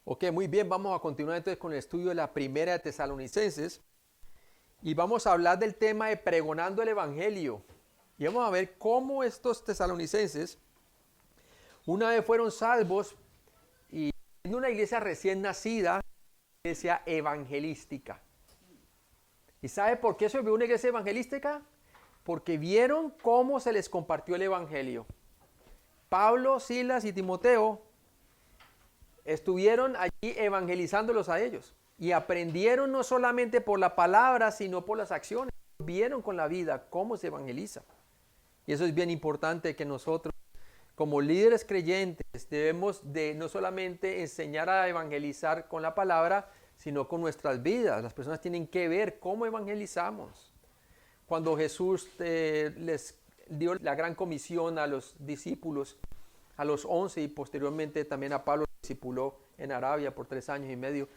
Ok, muy bien, vamos a continuar entonces con el estudio de la primera de Tesalonicenses y vamos a hablar del tema de pregonando el Evangelio. Y vamos a ver cómo estos tesalonicenses una vez fueron salvos y en una iglesia recién nacida, iglesia evangelística. ¿Y sabe por qué se volvió una iglesia evangelística? Porque vieron cómo se les compartió el Evangelio. Pablo, Silas y Timoteo estuvieron allí evangelizándolos a ellos y aprendieron no solamente por la palabra, sino por las acciones. Vieron con la vida cómo se evangeliza. Y eso es bien importante que nosotros, como líderes creyentes, debemos de no solamente enseñar a evangelizar con la palabra, sino con nuestras vidas. Las personas tienen que ver cómo evangelizamos. Cuando Jesús les dio la gran comisión a los discípulos, a los 11 y posteriormente también a Pablo discipuló en Arabia por 3 años y medio.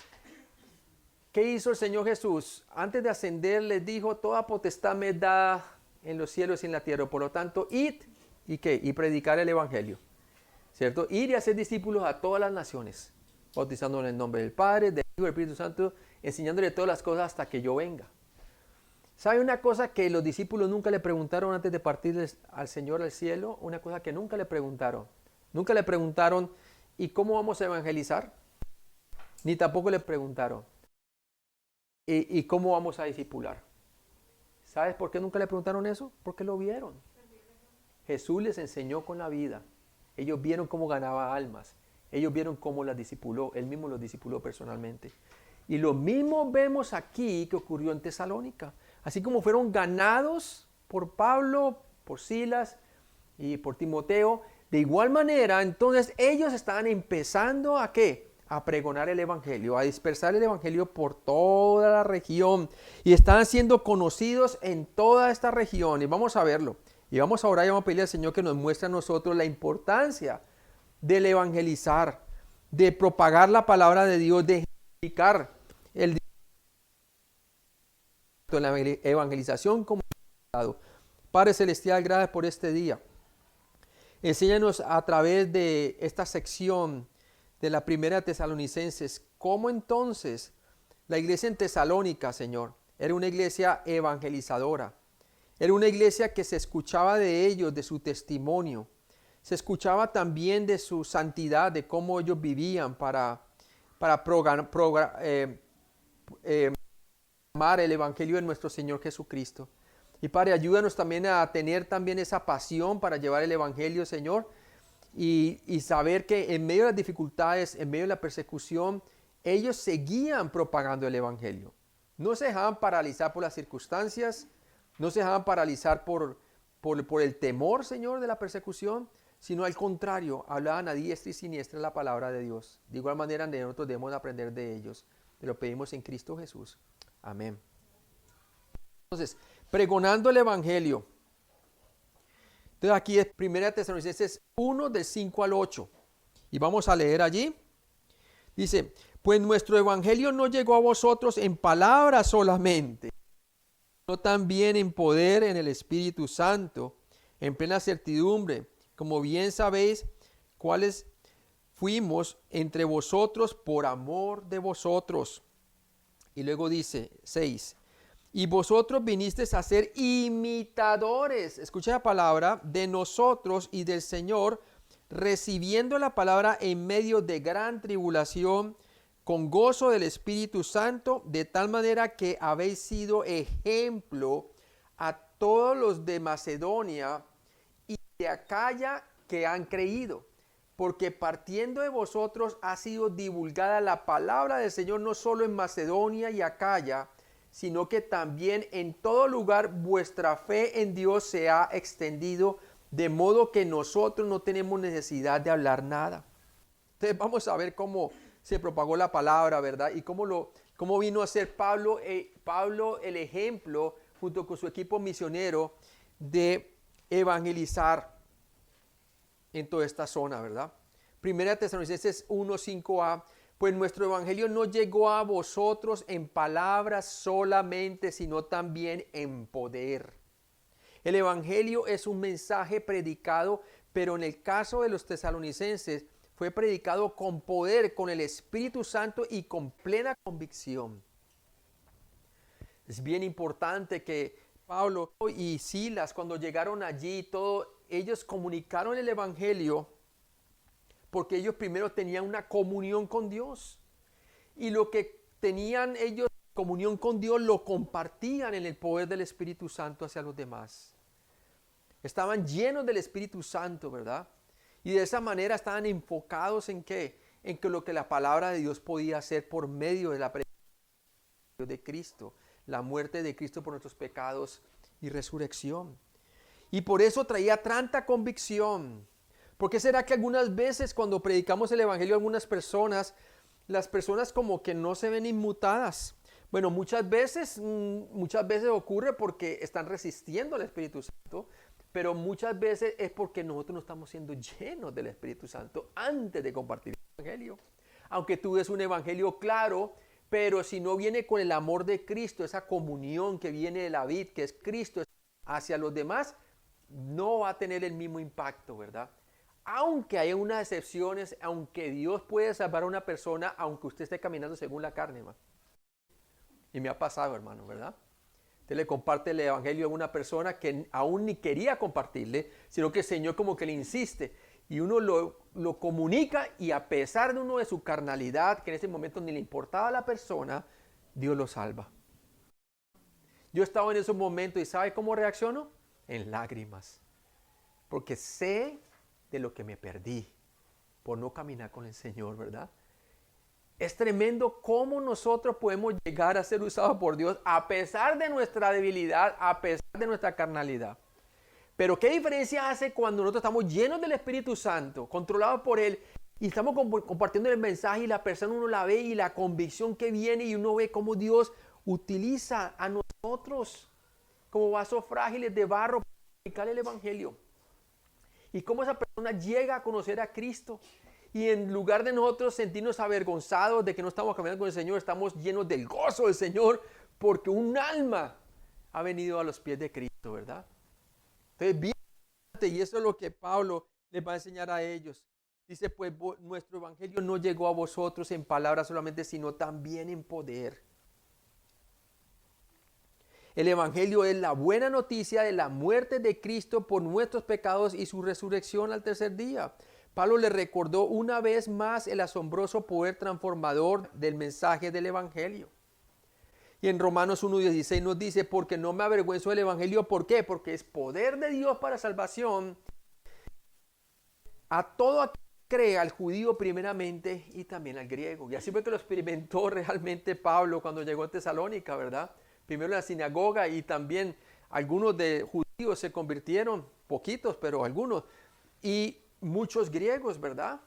¿Qué hizo el Señor Jesús? Antes de ascender les dijo, toda potestad me da en los cielos y en la tierra. Por lo tanto, id y ¿qué? Y predicar el Evangelio. ¿Cierto? Ir y hacer discípulos a todas las naciones, bautizándolos en el nombre del Padre, del Hijo y del Espíritu Santo, enseñándole todas las cosas hasta que yo venga. ¿Sabe una cosa que los discípulos nunca le preguntaron antes de partir al Señor al cielo? Una cosa que nunca le preguntaron. Nunca le preguntaron, ¿y cómo vamos a evangelizar? Ni tampoco le preguntaron, ¿y cómo vamos a discipular? ¿Sabes por qué nunca le preguntaron eso? Porque lo vieron. Jesús les enseñó con la vida. Ellos vieron cómo ganaba almas. Ellos vieron cómo las discipuló. Él mismo los discipuló personalmente. Y lo mismo vemos aquí que ocurrió en Tesalónica. Así como fueron ganados por Pablo, por Silas y por Timoteo, de igual manera, entonces ellos estaban empezando ¿a qué? A pregonar el Evangelio, a dispersar el Evangelio por toda la región. Y estaban siendo conocidos en toda esta región. Y vamos a verlo. Y vamos a orar y vamos a pedirle al Señor que nos muestre a nosotros la importancia del evangelizar, de propagar la palabra de Dios, de ejemplificar la evangelización como Padre Celestial, gracias por este día. Enséñanos a través de esta sección de la primera de Tesalonicenses, cómo entonces la iglesia en Tesalónica, Señor, era una iglesia evangelizadora. Era una iglesia que se escuchaba de ellos, de su testimonio. Se escuchaba también de su santidad, de cómo ellos vivían para amar el Evangelio de nuestro Señor Jesucristo. Y Padre, ayúdanos también a tener también esa pasión para llevar el Evangelio, Señor, y saber que en medio de las dificultades, en medio de la persecución, ellos seguían propagando el Evangelio. No se dejaban paralizar por las circunstancias, no se dejaban paralizar por el temor, Señor, de la persecución, sino al contrario, hablaban a diestra y siniestra la palabra de Dios. De igual manera, nosotros debemos aprender de ellos. Te lo pedimos en Cristo Jesús. Amén. Entonces, pregonando el Evangelio. Entonces aquí es 1 Tesalonicenses 1 del 5 al 8. Y vamos a leer allí. Dice, pues nuestro Evangelio no llegó a vosotros en palabras solamente, sino también en poder en el Espíritu Santo, en plena certidumbre, como bien sabéis cuáles fuimos entre vosotros por amor de vosotros. Y luego dice 6, y vosotros vinisteis a ser imitadores, escucha la palabra, de nosotros y del Señor, recibiendo la palabra en medio de gran tribulación, con gozo del Espíritu Santo, de tal manera que habéis sido ejemplo a todos los de Macedonia y de Acaya que han creído. Porque partiendo de vosotros ha sido divulgada la palabra del Señor no solo en Macedonia y Acaya, sino que también en todo lugar vuestra fe en Dios se ha extendido, de modo que nosotros no tenemos necesidad de hablar nada. Entonces vamos a ver cómo se propagó la palabra, ¿verdad? Y cómo vino a ser Pablo el ejemplo, junto con su equipo misionero, de evangelizar en toda esta zona, ¿verdad? Primera Tesalonicenses 1:5a, pues nuestro evangelio no llegó a vosotros en palabras solamente, sino también en poder. El evangelio es un mensaje predicado, pero en el caso de los tesalonicenses fue predicado con poder, con el Espíritu Santo y con plena convicción. Es bien importante que Pablo y Silas, cuando llegaron allí, ellos comunicaron el Evangelio porque ellos primero tenían una comunión con Dios. Y lo que tenían ellos, comunión con Dios, lo compartían en el poder del Espíritu Santo hacia los demás. Estaban llenos del Espíritu Santo, ¿verdad? Y de esa manera estaban enfocados en ¿qué? En que lo que la palabra de Dios podía hacer por medio de la predicación de Cristo, la muerte de Cristo por nuestros pecados y resurrección. Y por eso traía tanta convicción. ¿Por qué será que algunas veces cuando predicamos el Evangelio a algunas personas, las personas como que no se ven inmutadas? Bueno, muchas veces ocurre porque están resistiendo al Espíritu Santo, pero muchas veces es porque nosotros no estamos siendo llenos del Espíritu Santo antes de compartir el Evangelio. Aunque tú des un Evangelio claro, pero si no viene con el amor de Cristo, esa comunión que viene de la vid, que es Cristo, hacia los demás, no va a tener el mismo impacto, ¿verdad? Aunque hay unas excepciones, aunque Dios puede salvar a una persona, aunque usted esté caminando según la carne, man. Y me ha pasado, hermano, ¿verdad? Usted le comparte el Evangelio a una persona que aún ni quería compartirle, sino que el Señor como que le insiste. Y uno lo comunica y a pesar de uno de su carnalidad, que en ese momento ni le importaba a la persona, Dios lo salva. Yo estaba en esos momentos y ¿sabe cómo reacciono? En lágrimas. Porque sé de lo que me perdí por no caminar con el Señor, ¿verdad? Es tremendo cómo nosotros podemos llegar a ser usados por Dios a pesar de nuestra debilidad, a pesar de nuestra carnalidad. Pero ¿qué diferencia hace cuando nosotros estamos llenos del Espíritu Santo, controlados por Él, y estamos compartiendo el mensaje y la persona uno la ve y la convicción que viene y uno ve cómo Dios utiliza a nosotros como vasos frágiles de barro para predicar el Evangelio? Y cómo esa persona llega a conocer a Cristo. Y en lugar de nosotros sentirnos avergonzados de que no estamos caminando con el Señor, estamos llenos del gozo del Señor porque un alma ha venido a los pies de Cristo, ¿verdad? Entonces, bien, y eso es lo que Pablo les va a enseñar a ellos. Dice, pues nuestro evangelio no llegó a vosotros en palabras solamente, sino también en poder. El evangelio es la buena noticia de la muerte de Cristo por nuestros pecados y su resurrección al tercer día. Pablo le recordó una vez más el asombroso poder transformador del mensaje del evangelio. Y en Romanos 1:16 nos dice, porque no me avergüenzo del evangelio. ¿Por qué? Porque es poder de Dios para salvación a todo aquel que cree, al judío primeramente y también al griego. Y así fue que lo experimentó realmente Pablo cuando llegó a Tesalónica, ¿verdad? Primero en la sinagoga y también algunos de judíos se convirtieron, poquitos, pero algunos, y muchos griegos, ¿verdad?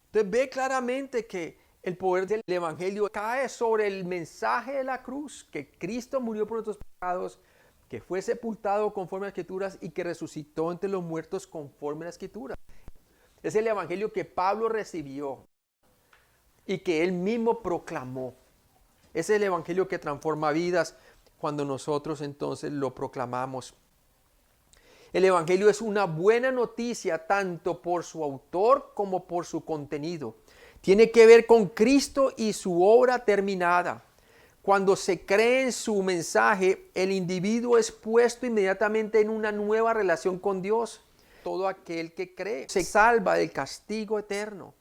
Entonces ve claramente que el poder del evangelio cae sobre el mensaje de la cruz, que Cristo murió por nuestros pecados, que fue sepultado conforme a las Escrituras y que resucitó entre los muertos conforme a las Escrituras. Es el evangelio que Pablo recibió y que él mismo proclamó. Es el evangelio que transforma vidas cuando nosotros entonces lo proclamamos. El evangelio es una buena noticia tanto por su autor como por su contenido. Tiene que ver con Cristo y su obra terminada. Cuando se cree en su mensaje, el individuo es puesto inmediatamente en una nueva relación con Dios. Todo aquel que cree se salva del castigo eterno.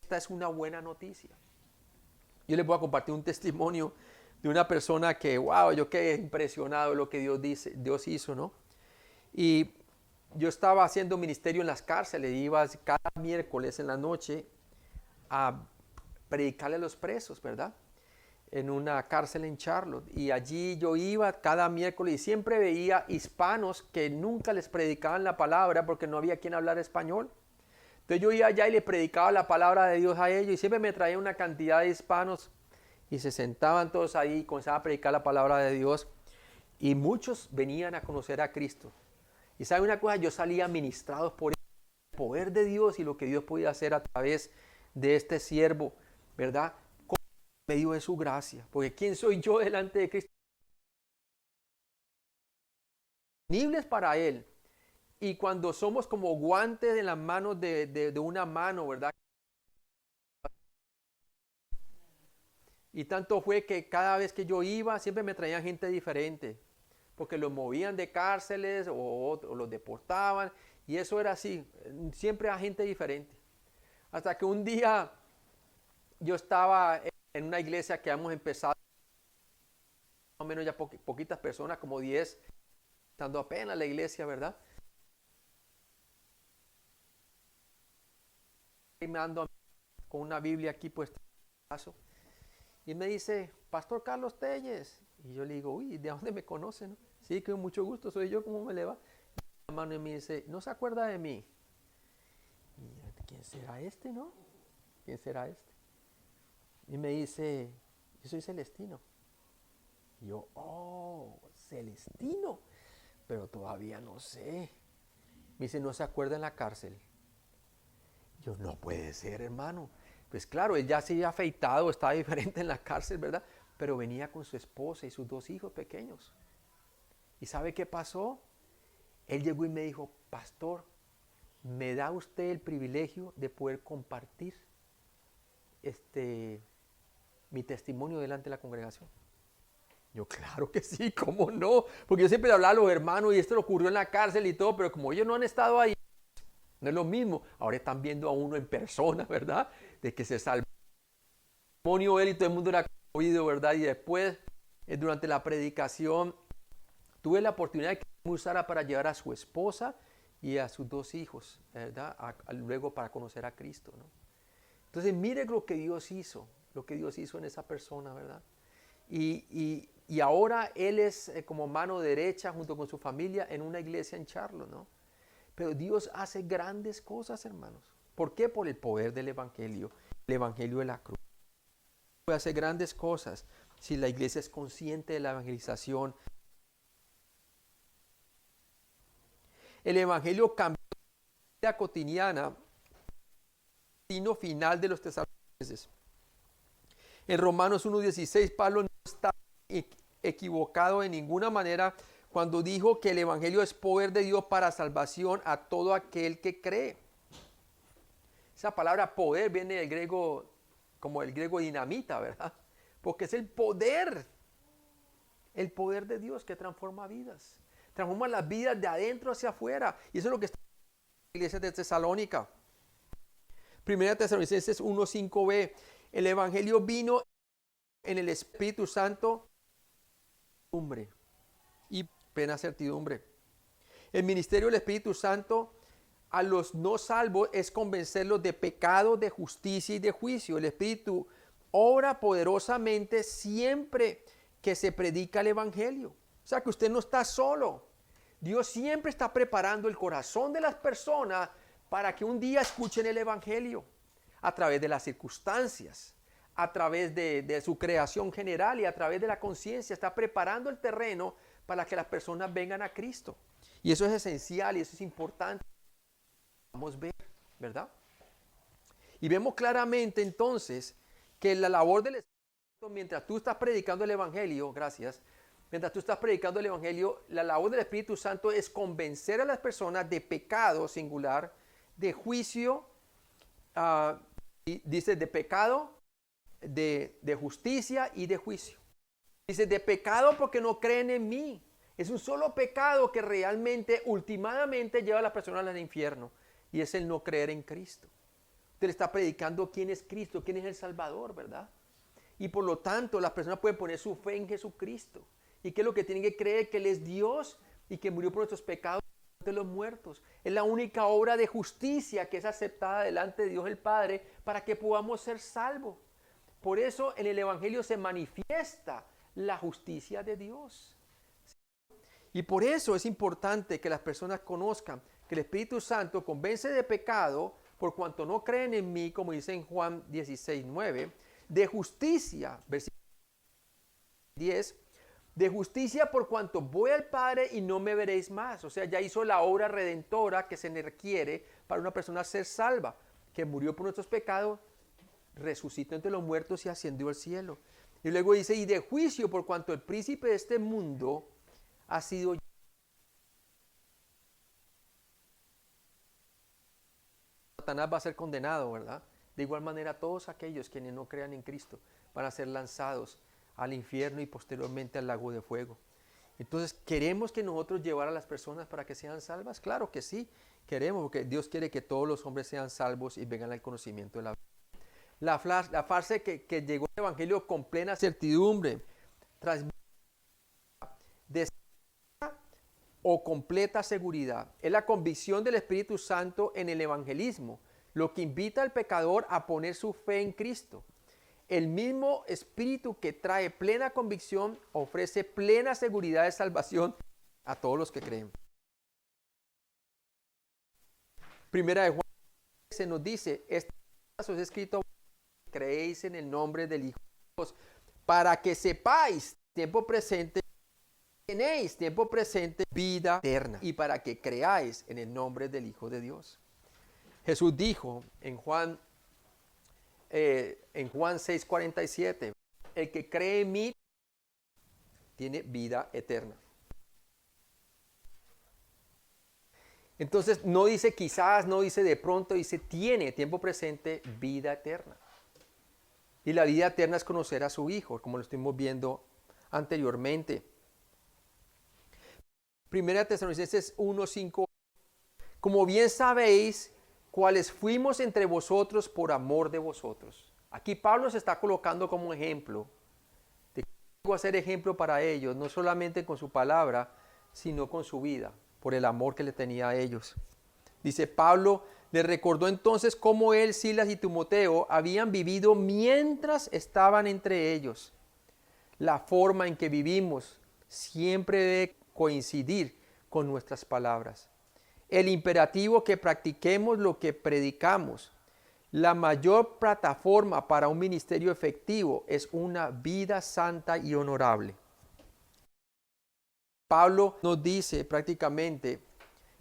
Esta es una buena noticia. Yo les voy a compartir un testimonio de una persona que, wow, yo quedé impresionado de lo que Dios hizo, ¿no? Y yo estaba haciendo ministerio en las cárceles, iba cada miércoles en la noche a predicarle a los presos, ¿verdad? En una cárcel en Charlotte. Y allí yo iba cada miércoles y siempre veía hispanos que nunca les predicaban la palabra porque no había quien hablar español. Entonces yo iba allá y le predicaba la palabra de Dios a ellos y siempre me traía una cantidad de hispanos y se sentaban todos ahí y comenzaba a predicar la palabra de Dios y muchos venían a conocer a Cristo. Y sabe una cosa, yo salía ministrados por el poder de Dios y lo que Dios podía hacer a través de este siervo, ¿verdad? Por medio de su gracia. Porque ¿quién soy yo delante de Cristo? Disponibles para Él. Y cuando somos como guantes en las manos de una mano, ¿verdad? Y tanto fue que cada vez que yo iba, siempre me traían gente diferente, porque los movían de cárceles o los deportaban, y eso era así, siempre a gente diferente. Hasta que un día yo estaba en una iglesia que hemos empezado, más o menos ya poquitas personas, como 10, estando apenas la iglesia, ¿verdad? Y me ando con una Biblia aquí puesta en el brazo, y me dice, Pastor Carlos Telles. Y yo le digo, uy, ¿de dónde me conoce, no? Sí, con mucho gusto, soy yo, ¿cómo me le va? La mano y me dice, ¿no se acuerda de mí? Y yo, ¿quién será este, no? ¿Quién será este? Y me dice, yo soy Celestino. Y yo, oh, Celestino, pero todavía no sé. Me dice, ¿no se acuerda en la cárcel? Yo, no puede ser, hermano. Pues claro, él ya se había afeitado, estaba diferente en la cárcel, ¿verdad? Pero venía con su esposa y sus 2 hijos pequeños. ¿Y sabe qué pasó? Él llegó y me dijo, pastor, ¿me da usted el privilegio de poder compartir mi testimonio delante de la congregación? Yo, claro que sí, ¿cómo no? Porque yo siempre le hablaba a los hermanos y esto le ocurrió en la cárcel y todo, pero como ellos no han estado ahí, no es lo mismo. Ahora están viendo a uno en persona, ¿verdad? De que se salvó el testimonio él y todo el mundo era oído, ¿verdad? Y después, durante la predicación, tuve la oportunidad de que me usara para llevar a su esposa y a sus 2 hijos, ¿verdad? Luego para conocer a Cristo, ¿no? Entonces, mire lo que Dios hizo, en esa persona, ¿verdad? Y ahora él es como mano derecha junto con su familia en una iglesia en Charlotte, ¿no? Pero Dios hace grandes cosas, hermanos. ¿Por qué? Por el poder del Evangelio, el Evangelio de la cruz. Puede hacer grandes cosas si la iglesia es consciente de la evangelización. El Evangelio cambió la vida cotidiana, el destino final de los tesalonicenses. En Romanos 1:16, Pablo no está equivocado en ninguna manera cuando dijo que el Evangelio es poder de Dios para salvación a todo aquel que cree. Esa palabra poder viene del griego, como el griego dinamita, ¿verdad? Porque es el poder de Dios que transforma vidas. Transforma las vidas de adentro hacia afuera. Y eso es lo que está en la iglesia de Tesalónica. Primera Tesalonicenses 1:5b. El Evangelio vino en el Espíritu Santo y plena certidumbre. El ministerio del Espíritu Santo a los no salvos es convencerlos de pecado, de justicia y de juicio. El Espíritu obra poderosamente siempre que se predica el Evangelio. O sea que usted no está solo. Dios siempre está preparando el corazón de las personas para que un día escuchen el Evangelio a través de las circunstancias, a través de su creación general y a través de la conciencia. Está preparando el terreno para que las personas vengan a Cristo. Y eso es esencial y eso es importante. Vamos a ver, ¿verdad? Y vemos claramente entonces que la labor del Espíritu, mientras tú estás predicando el Evangelio, gracias, mientras tú estás predicando el Evangelio, la labor del Espíritu Santo es convencer a las personas de pecado singular, de juicio, dice de pecado, de justicia y de juicio. Dice de pecado porque no creen en mí. Es un solo pecado que realmente, últimamente, lleva a las personas al infierno. Y es el no creer en Cristo. Usted le está predicando quién es Cristo, quién es el Salvador, ¿verdad? Y por lo tanto, las personas pueden poner su fe en Jesucristo. ¿Y qué es lo que tienen que creer? Que Él es Dios y que murió por nuestros pecados de los muertos. Es la única obra de justicia que es aceptada delante de Dios el Padre para que podamos ser salvos. Por eso en el Evangelio se manifiesta la justicia de Dios. Y por eso es importante que las personas conozcan que el Espíritu Santo convence de pecado por cuanto no creen en mí, como dice en Juan 16:9, de justicia, versículo 10, de justicia por cuanto voy al Padre y no me veréis más. O sea, ya hizo la obra redentora que se requiere para una persona ser salva, que murió por nuestros pecados, resucitó entre los muertos y ascendió al cielo. Y luego dice, y de juicio por cuanto el príncipe de este mundo ha sido Satanás va a ser condenado, ¿verdad? De igual manera todos aquellos quienes no crean en Cristo van a ser lanzados al infierno y posteriormente al lago de fuego. Entonces, ¿queremos que nosotros llevar a las personas para que sean salvas? Claro que sí, queremos, porque Dios quiere que todos los hombres sean salvos y vengan al conocimiento de la verdad. La frase que llegó al Evangelio con plena certidumbre, tras de o completa seguridad, es la convicción del Espíritu Santo en el evangelismo, lo que invita al pecador a poner su fe en Cristo. El mismo Espíritu que trae plena convicción ofrece plena seguridad de salvación a todos los que creen. Primera de Juan se nos dice, este paso es escrito, creéis en el nombre del Hijo de Dios, para que sepáis, tiempo presente, tenéis tiempo presente vida eterna y para que creáis en el nombre del Hijo de Dios. Jesús dijo en Juan 6:47, el que cree en mí tiene vida eterna. Entonces no dice quizás, no dice de pronto, dice tiene tiempo presente vida eterna. Y la vida eterna es conocer a su Hijo, como lo estuvimos viendo anteriormente. Primera Tesalonicenses 1:5, como bien sabéis, cuáles fuimos entre vosotros por amor de vosotros. Aquí Pablo se está colocando como ejemplo, de cómo hacer ejemplo para ellos, no solamente con su palabra, sino con su vida, por el amor que le tenía a ellos. Dice Pablo, le recordó entonces cómo él, Silas y Timoteo habían vivido mientras estaban entre ellos. La forma en que vivimos siempre debe coincidir con nuestras palabras. El imperativo que practiquemos lo que predicamos. La mayor plataforma para un ministerio efectivo es una vida santa y honorable. Pablo nos dice prácticamente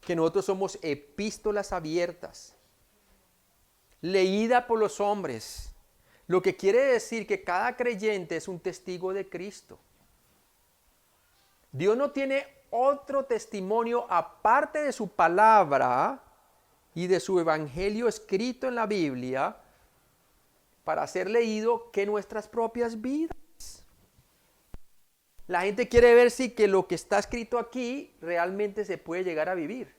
que nosotros somos epístolas abiertas, leída por los hombres, lo que quiere decir que cada creyente es un testigo de Cristo. Dios no tiene otro testimonio aparte de su palabra y de su evangelio escrito en la Biblia para ser leído que nuestras propias vidas. La gente quiere ver si que lo que está escrito aquí realmente se puede llegar a vivir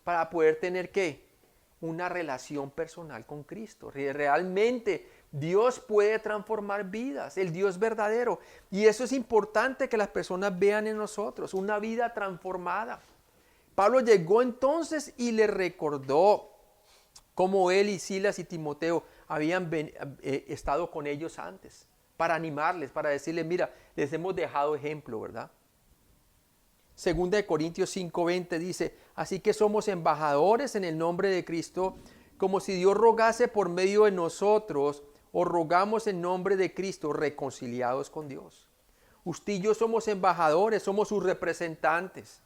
para poder tener ¿qué? Una relación personal con Cristo. Realmente Dios puede transformar vidas, el Dios verdadero. Y eso es importante que las personas vean en nosotros, una vida transformada. Pablo llegó entonces y le recordó cómo él y Silas y Timoteo habían estado con ellos antes, para animarles, para decirles, mira, les hemos dejado ejemplo, ¿verdad? Segunda de Corintios 5:20 dice, así que somos embajadores en el nombre de Cristo, como si Dios rogase por medio de nosotros, o rogamos en nombre de Cristo, reconciliados con Dios. Usted y yo somos embajadores, somos sus representantes,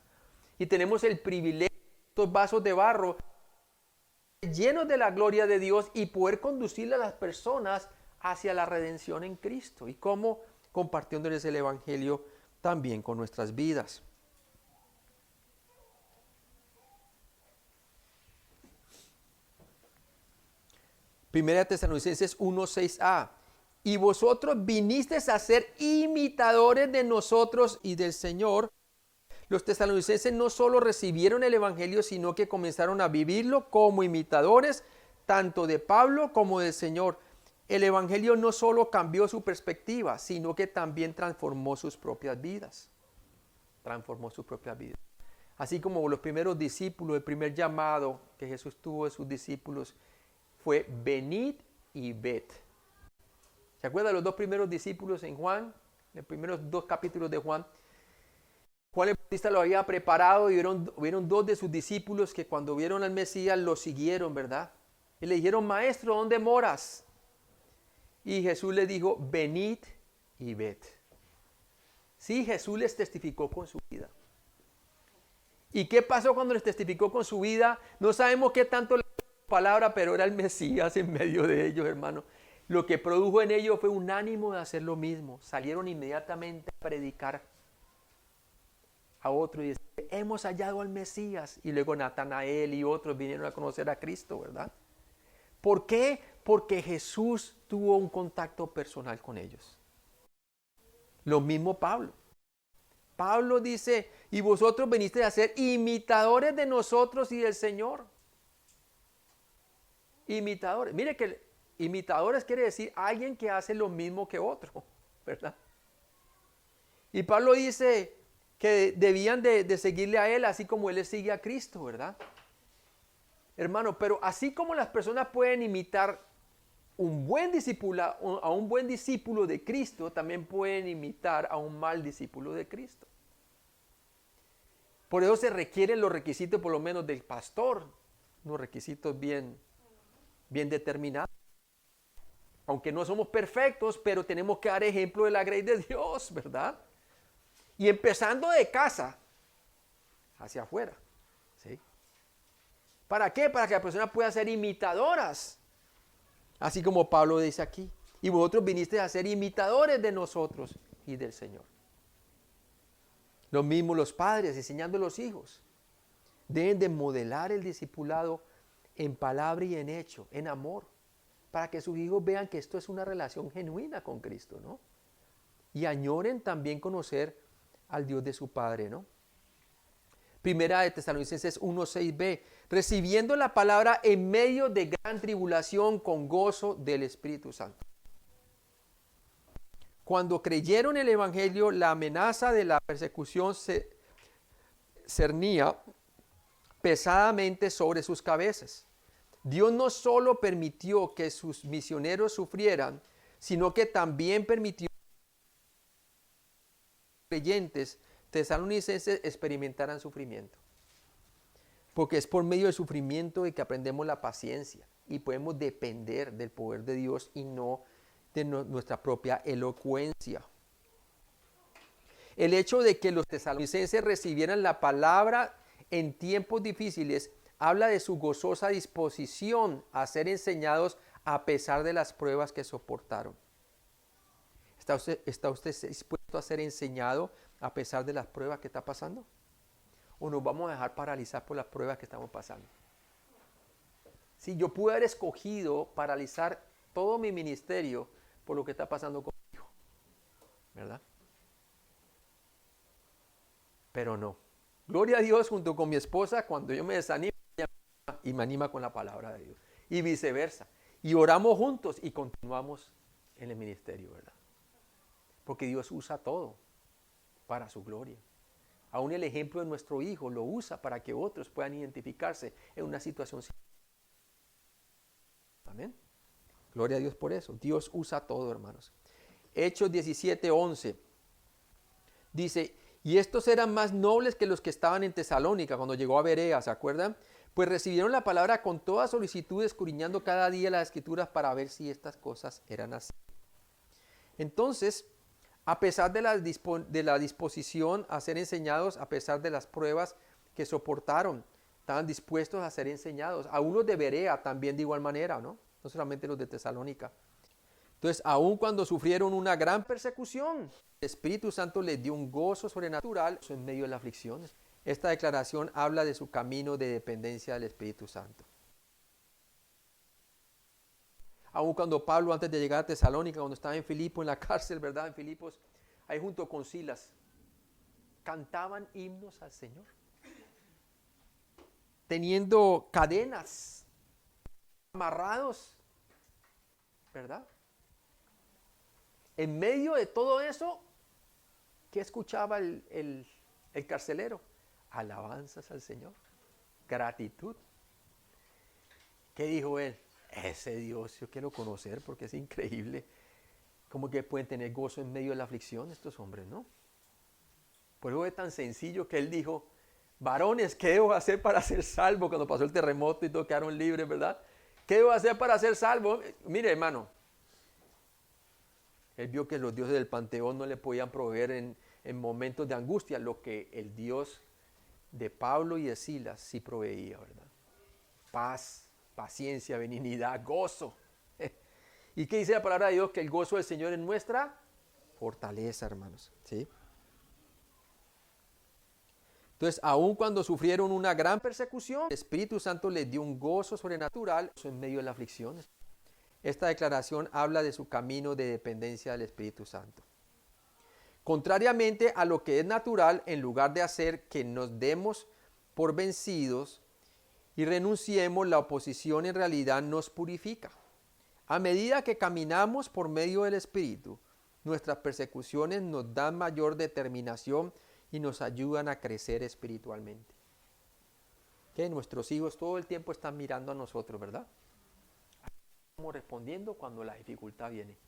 y tenemos el privilegio de estos vasos de barro llenos de la gloria de Dios y poder conducirle a las personas hacia la redención en Cristo, y cómo compartiéndoles el evangelio también con nuestras vidas. Primera Tesalonicenses 1:6a. Y vosotros vinisteis a ser imitadores de nosotros y del Señor. Los tesalonicenses no solo recibieron el evangelio, sino que comenzaron a vivirlo como imitadores, tanto de Pablo como del Señor. El evangelio no solo cambió su perspectiva, sino que también transformó sus propias vidas. Transformó sus propias vidas. Así como los primeros discípulos, el primer llamado que Jesús tuvo de sus discípulos fue venid y ved. ¿Se acuerdan de los dos primeros discípulos en Juan? Los primeros 2 capítulos de Juan. Juan el Bautista lo había preparado y vieron 2 de sus discípulos que cuando vieron al Mesías lo siguieron, ¿verdad? Y le dijeron, maestro, ¿dónde moras? Y Jesús les dijo, venid y ved. Sí, Jesús les testificó con su vida. ¿Y qué pasó cuando les testificó con su vida? No sabemos qué tanto palabra, pero era el Mesías en medio de ellos, hermano. Lo que produjo en ellos fue un ánimo de hacer lo mismo. Salieron inmediatamente a predicar a otro y decir, hemos hallado al Mesías. Y luego Natanael y otros vinieron a conocer a Cristo, ¿verdad? ¿Por qué? Porque Jesús tuvo un contacto personal con ellos. Lo mismo Pablo. Pablo dice, y vosotros venisteis a ser imitadores de nosotros y del Señor. Imitadores. Mire que imitadores quiere decir alguien que hace lo mismo que otro, ¿verdad? Y Pablo dice que debían de seguirle a él así como él le sigue a Cristo, ¿verdad? Hermano, pero así como las personas pueden imitar a un buen discípulo de Cristo, también pueden imitar a un mal discípulo de Cristo. Por eso se requieren los requisitos por lo menos del pastor, unos requisitos bien determinados. Aunque no somos perfectos, pero tenemos que dar ejemplo de la gracia de Dios, ¿verdad? Y empezando de casa hacia afuera, ¿sí? ¿Para qué? Para que la persona pueda ser imitadoras, así como Pablo dice aquí. Y vosotros vinisteis a ser imitadores de nosotros y del Señor. Lo mismo los padres, enseñando a los hijos. Deben de modelar el discipulado en palabra y en hecho, en amor, para que sus hijos vean que esto es una relación genuina con Cristo, ¿no? Y añoren también conocer al Dios de su Padre, ¿no? Primera de Tesalonicenses 1:6b, recibiendo la palabra en medio de gran tribulación con gozo del Espíritu Santo. Cuando creyeron el Evangelio, la amenaza de la persecución se cernía pesadamente sobre sus cabezas. Dios no solo permitió que sus misioneros sufrieran, sino que también permitió que los creyentes tesalonicenses experimentaran sufrimiento. Porque es por medio del sufrimiento de que aprendemos la paciencia y podemos depender del poder de Dios y no de nuestra propia elocuencia. El hecho de que los tesalonicenses recibieran la palabra en tiempos difíciles habla de su gozosa disposición a ser enseñados a pesar de las pruebas que soportaron. ¿Está usted dispuesto a ser enseñado a pesar de las pruebas que está pasando? ¿O nos vamos a dejar paralizar por las pruebas que estamos pasando? Si yo pude haber escogido paralizar todo mi ministerio por lo que está pasando conmigo, ¿verdad? Pero no. Gloria a Dios, junto con mi esposa, cuando yo me desanimo, ella me anima con la palabra de Dios. Y viceversa. Y oramos juntos y continuamos en el ministerio, ¿verdad? Porque Dios usa todo para su gloria. Aún el ejemplo de nuestro hijo lo usa para que otros puedan identificarse en una situación similar. Amén. Gloria a Dios por eso. Dios usa todo, hermanos. Hechos 17:11 dice, y estos eran más nobles que los que estaban en Tesalónica cuando llegó a Berea, ¿se acuerdan? Pues recibieron la palabra con toda solicitud, escudriñando cada día las escrituras para ver si estas cosas eran así. Entonces, a pesar de la disposición a ser enseñados, a pesar de las pruebas que soportaron, estaban dispuestos a ser enseñados. A unos de Berea también de igual manera, ¿no? No solamente los de Tesalónica. Entonces, aun cuando sufrieron una gran persecución, el Espíritu Santo les dio un gozo sobrenatural en medio de las aflicciones. Esta declaración habla de su camino de dependencia del Espíritu Santo. Aun cuando Pablo, antes de llegar a Tesalónica, cuando estaba en Filipo, en la cárcel, ¿verdad? En Filipos, ahí junto con Silas, cantaban himnos al Señor. Teniendo cadenas, amarrados, ¿verdad? En medio de todo eso, ¿qué escuchaba el carcelero? Alabanzas al Señor, gratitud. ¿Qué dijo él? Ese Dios yo quiero conocer porque es increíble. ¿Cómo que pueden tener gozo en medio de la aflicción estos hombres, no? Por eso es tan sencillo que él dijo, varones, ¿qué debo hacer para ser salvo? Cuando pasó el terremoto y todos quedaron libres, ¿verdad? ¿Qué debo hacer para ser salvo? Mire, hermano, él vio que los dioses del panteón no le podían proveer en momentos de angustia lo que el Dios de Pablo y de Silas sí proveía, ¿verdad? Paz, paciencia, benignidad, gozo. ¿Y qué dice la palabra de Dios? Que el gozo del Señor es nuestra fortaleza, hermanos. ¿Sí? Entonces, aun cuando sufrieron una gran persecución, el Espíritu Santo les dio un gozo sobrenatural en medio de la aflicción. Esta declaración habla de su camino de dependencia del Espíritu Santo. Contrariamente a lo que es natural, en lugar de hacer que nos demos por vencidos y renunciemos, la oposición en realidad nos purifica. A medida que caminamos por medio del Espíritu, nuestras persecuciones nos dan mayor determinación y nos ayudan a crecer espiritualmente. Que nuestros hijos todo el tiempo están mirando a nosotros, ¿verdad? Estamos respondiendo cuando la dificultad viene.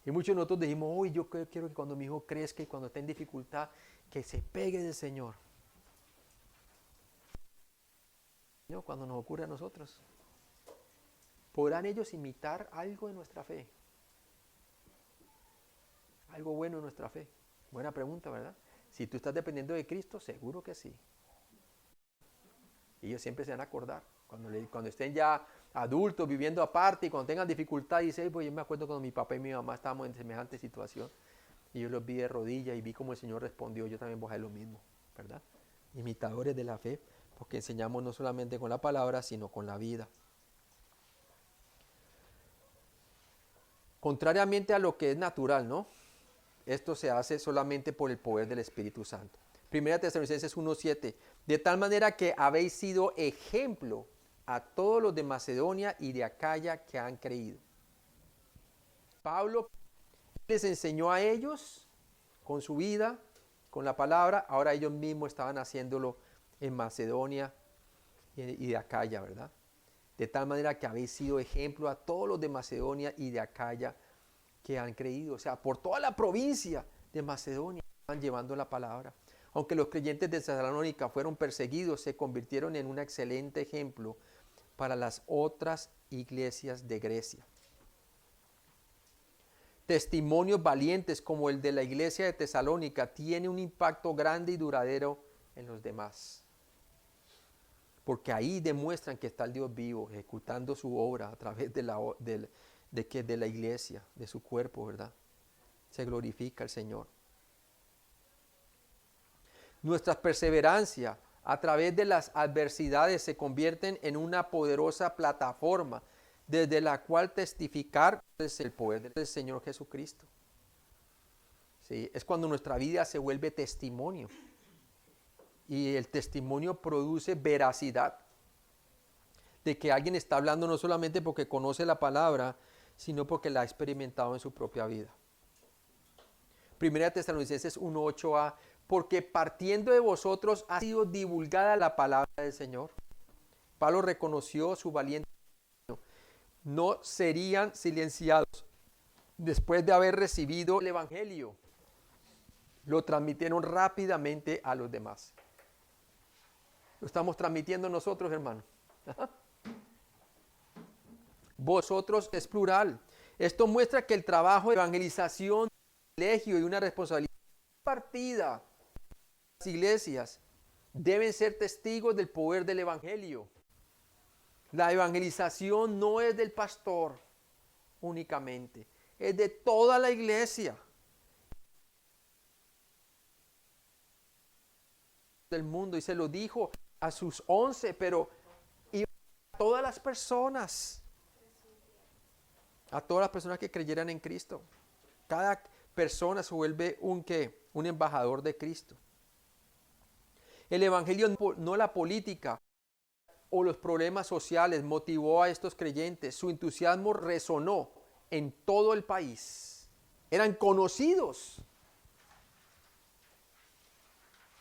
Y muchos de nosotros dijimos, hoy yo quiero que cuando mi hijo crezca y cuando esté en dificultad, que se pegue del Señor. ¿No? Cuando nos ocurre a nosotros. ¿Podrán ellos imitar algo de nuestra fe? Algo bueno en nuestra fe. Buena pregunta, ¿verdad? Si tú estás dependiendo de Cristo, seguro que sí. Y ellos siempre se van a acordar. Cuando estén ya adultos, viviendo aparte, y cuando tengan dificultad, dicen, pues yo me acuerdo cuando mi papá y mi mamá estábamos en semejante situación, y yo los vi de rodillas y vi cómo el Señor respondió, yo también voy a hacer lo mismo, ¿verdad? Imitadores de la fe, porque enseñamos no solamente con la palabra, sino con la vida. Contrariamente a lo que es natural, ¿no? Esto se hace solamente por el poder del Espíritu Santo. Primera Tesalonicenses 1:7, de tal manera que habéis sido ejemplo a todos los de Macedonia y de Acaya que han creído. Pablo les enseñó a ellos con su vida, con la palabra, ahora ellos mismos estaban haciéndolo en Macedonia y de Acaya, ¿verdad? De tal manera que habéis sido ejemplo a todos los de Macedonia y de Acaya que han creído. O sea, por toda la provincia de Macedonia están llevando la palabra. Aunque los creyentes de Tesalónica fueron perseguidos, se convirtieron en un excelente ejemplo para las otras iglesias de Grecia. Testimonios valientes como el de la iglesia de Tesalónica tiene un impacto grande y duradero en los demás. Porque ahí demuestran que está el Dios vivo, ejecutando su obra a través de la iglesia, de su cuerpo, ¿verdad? Se glorifica el Señor. Nuestra perseverancia a través de las adversidades se convierten en una poderosa plataforma desde la cual testificar es el poder del Señor Jesucristo. ¿Sí? Es cuando nuestra vida se vuelve testimonio. Y el testimonio produce veracidad de que alguien está hablando no solamente porque conoce la palabra, sino porque la ha experimentado en su propia vida. Primera Tesalonicenses 1:8a, porque partiendo de vosotros ha sido divulgada la palabra del Señor. Pablo reconoció su valiente. No serían silenciados después de haber recibido el Evangelio. Lo transmitieron rápidamente a los demás. Lo estamos transmitiendo nosotros, hermano. Vosotros es plural. Esto muestra que el trabajo de evangelización, un privilegio y una responsabilidad compartida. Las iglesias deben ser testigos del poder del Evangelio. La evangelización no es del pastor únicamente, es de toda la iglesia. Del mundo, y se lo dijo a sus 11, pero a todas las personas, que creyeran en Cristo. Cada persona se vuelve un embajador de Cristo. El evangelio, no la política o los problemas sociales, motivó a estos creyentes. Su entusiasmo resonó en todo el país. Eran conocidos.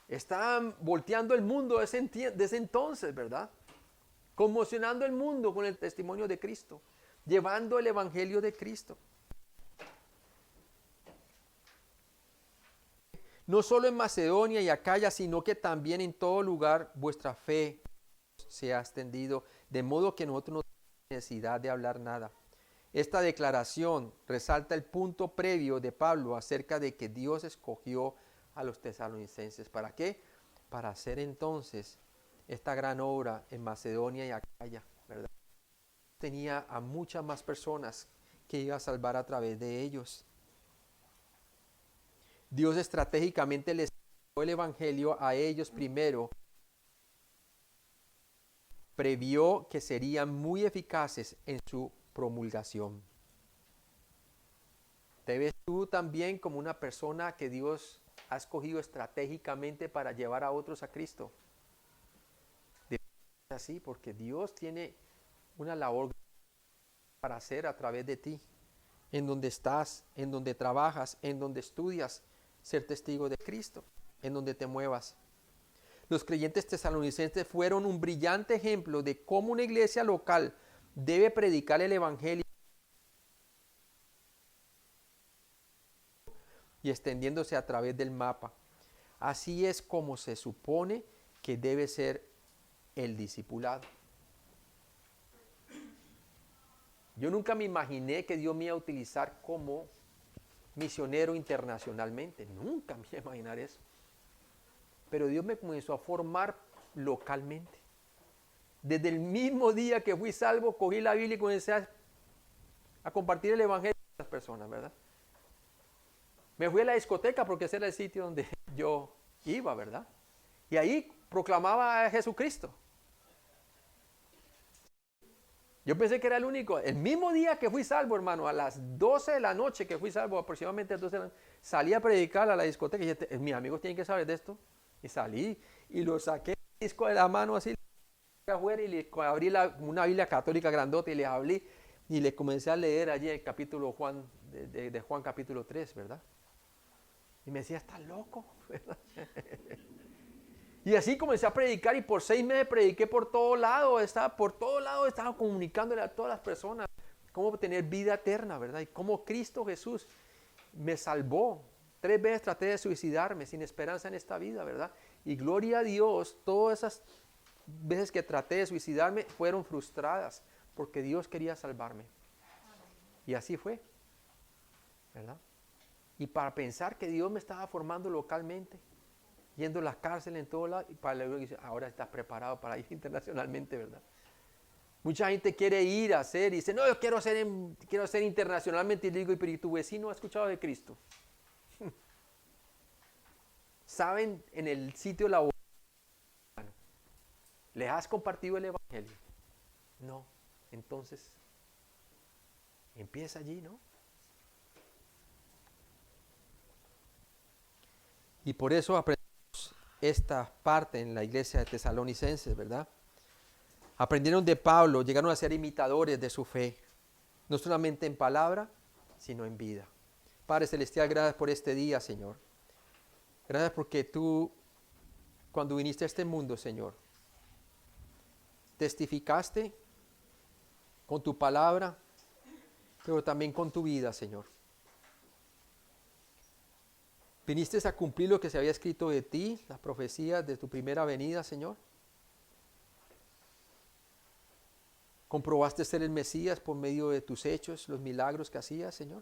Estaban volteando el mundo desde entonces, ¿verdad? Conmocionando el mundo con el testimonio de Cristo, llevando el evangelio de Cristo. No solo en Macedonia y Acaya, sino que también en todo lugar vuestra fe se ha extendido, de modo que nosotros no tenemos necesidad de hablar nada. Esta declaración resalta el punto previo de Pablo acerca de que Dios escogió a los tesalonicenses. ¿Para qué? Para hacer entonces esta gran obra en Macedonia y Acaya, ¿verdad? Tenía a muchas más personas que iba a salvar a través de ellos. Dios estratégicamente les el Evangelio a ellos primero, previó que serían muy eficaces en su promulgación. ¿Te ves tú también como una persona que Dios ha escogido estratégicamente para llevar a otros a Cristo? Así, porque Dios tiene una labor para hacer a través de ti, en donde estás, en donde trabajas, en donde estudias, ser testigo de Cristo, en donde te muevas. Los creyentes tesalonicenses fueron un brillante ejemplo de cómo una iglesia local debe predicar el Evangelio y extendiéndose a través del mapa. Así es como se supone que debe ser el discipulado. Yo nunca me imaginé que Dios me iba a utilizar como misionero internacionalmente. Nunca me iba a imaginar eso. Pero Dios me comenzó a formar localmente. Desde el mismo día que fui salvo, cogí la Biblia y comencé a compartir el Evangelio con las personas, ¿verdad? Me fui a la discoteca porque ese era el sitio donde yo iba, ¿verdad? Y ahí proclamaba a Jesucristo. Yo pensé que era el único. El mismo día que fui salvo, hermano, a las 12 de la noche que fui salvo, aproximadamente a las 12 de la noche, salí a predicar a la discoteca y dije, mis amigos tienen que saber de esto. Y salí y lo saqué el disco de la mano así, afuera y le abrí una Biblia católica grandota y le hablé y le comencé a leer allí el capítulo Juan, de Juan capítulo 3, ¿verdad? Y me decía, ¿estás loco? ¿verdad? Y así comencé a predicar y por 6 meses prediqué por todo lado, estaba comunicándole a todas las personas cómo tener vida eterna, ¿verdad? Y cómo Cristo Jesús me salvó. 3 veces traté de suicidarme sin esperanza en esta vida, ¿verdad? Y gloria a Dios, todas esas veces que traté de suicidarme fueron frustradas porque Dios quería salvarme. Y así fue, ¿verdad? Y para pensar que Dios me estaba formando localmente, yendo a las cárceles en todo lado, y para luego dice, ahora estás preparado para ir internacionalmente, ¿verdad? Mucha gente quiere ir a hacer y dice, no, yo quiero hacer internacionalmente, y le digo, pero tu vecino ha escuchado de Cristo. ¿Saben en el sitio laboral? ¿Les has compartido el Evangelio? No. Entonces, empieza allí, ¿no? Y por eso aprendemos esta parte en la iglesia de Tesalonicenses, ¿verdad? Aprendieron de Pablo, llegaron a ser imitadores de su fe, no solamente en palabra, sino en vida. Padre Celestial, gracias por este día, Señor. Gracias porque tú, cuando viniste a este mundo, Señor, testificaste con tu palabra, pero también con tu vida, Señor. Viniste a cumplir lo que se había escrito de ti, las profecías de tu primera venida, Señor. Comprobaste ser el Mesías por medio de tus hechos, los milagros que hacías, Señor.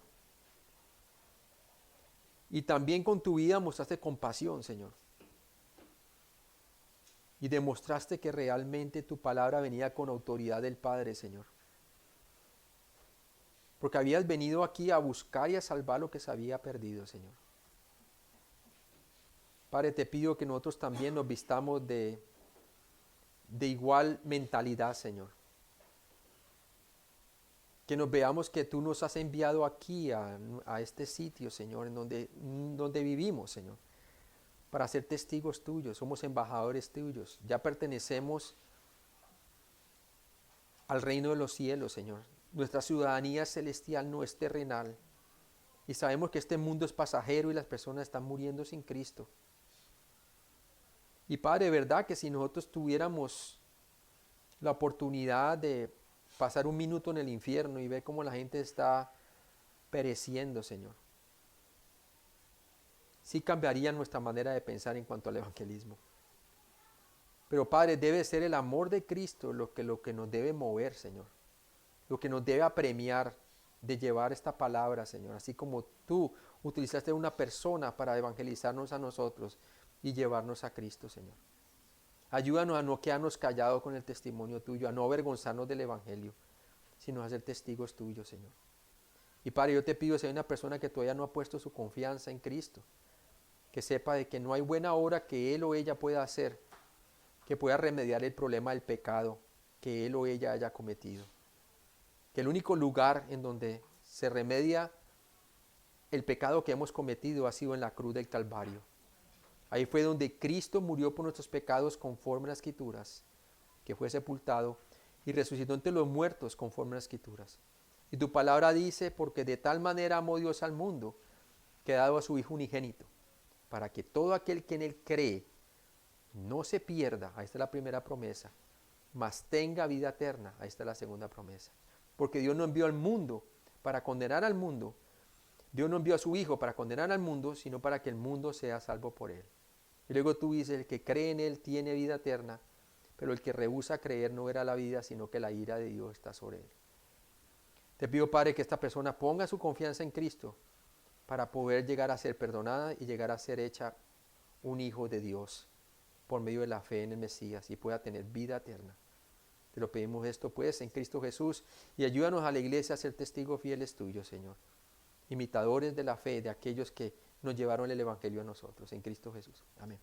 Y también con tu vida mostraste compasión, Señor. Y demostraste que realmente tu palabra venía con autoridad del Padre, Señor. Porque habías venido aquí a buscar y a salvar lo que se había perdido, Señor. Padre, te pido que nosotros también nos vistamos de igual mentalidad, Señor. Que nos veamos que tú nos has enviado aquí a este sitio, Señor, en donde vivimos, Señor, para ser testigos tuyos, somos embajadores tuyos, ya pertenecemos al reino de los cielos, Señor. Nuestra ciudadanía celestial no es terrenal y sabemos que este mundo es pasajero y las personas están muriendo sin Cristo. Y Padre, de verdad que si nosotros tuviéramos la oportunidad de pasar un minuto en el infierno y ver cómo la gente está pereciendo, Señor, sí cambiaría nuestra manera de pensar en cuanto al evangelismo. Pero Padre, debe ser el amor de Cristo lo que nos debe mover, Señor, lo que nos debe apremiar de llevar esta palabra, Señor, así como tú utilizaste a una persona para evangelizarnos a nosotros y llevarnos a Cristo, Señor. Ayúdanos a no quedarnos callados con el testimonio tuyo, a no avergonzarnos del evangelio, sino a ser testigos tuyos, Señor. Y Padre, yo te pido, si hay una persona que todavía no ha puesto su confianza en Cristo, que sepa de que no hay buena obra que él o ella pueda hacer, que pueda remediar el problema del pecado que él o ella haya cometido. Que el único lugar en donde se remedia el pecado que hemos cometido ha sido en la cruz del Calvario. Ahí fue donde Cristo murió por nuestros pecados conforme a las Escrituras, que fue sepultado y resucitó entre los muertos conforme a las Escrituras. Y tu palabra dice, porque de tal manera amó Dios al mundo, que ha dado a su Hijo unigénito, para que todo aquel que en él cree no se pierda, ahí está la primera promesa, mas tenga vida eterna, ahí está la segunda promesa. Porque Dios no envió al mundo para condenar al mundo, Dios no envió a su Hijo para condenar al mundo, sino para que el mundo sea salvo por él. Y luego tú dices, el que cree en él tiene vida eterna, pero el que rehúsa creer no verá la vida, sino que la ira de Dios está sobre él. Te pido, Padre, que esta persona ponga su confianza en Cristo para poder llegar a ser perdonada y llegar a ser hecha un hijo de Dios por medio de la fe en el Mesías y pueda tener vida eterna. Te lo pedimos esto pues en Cristo Jesús y ayúdanos a la iglesia a ser testigos fieles tuyos, Señor. Imitadores de la fe de aquellos que nos llevaron el Evangelio a nosotros, en Cristo Jesús. Amén.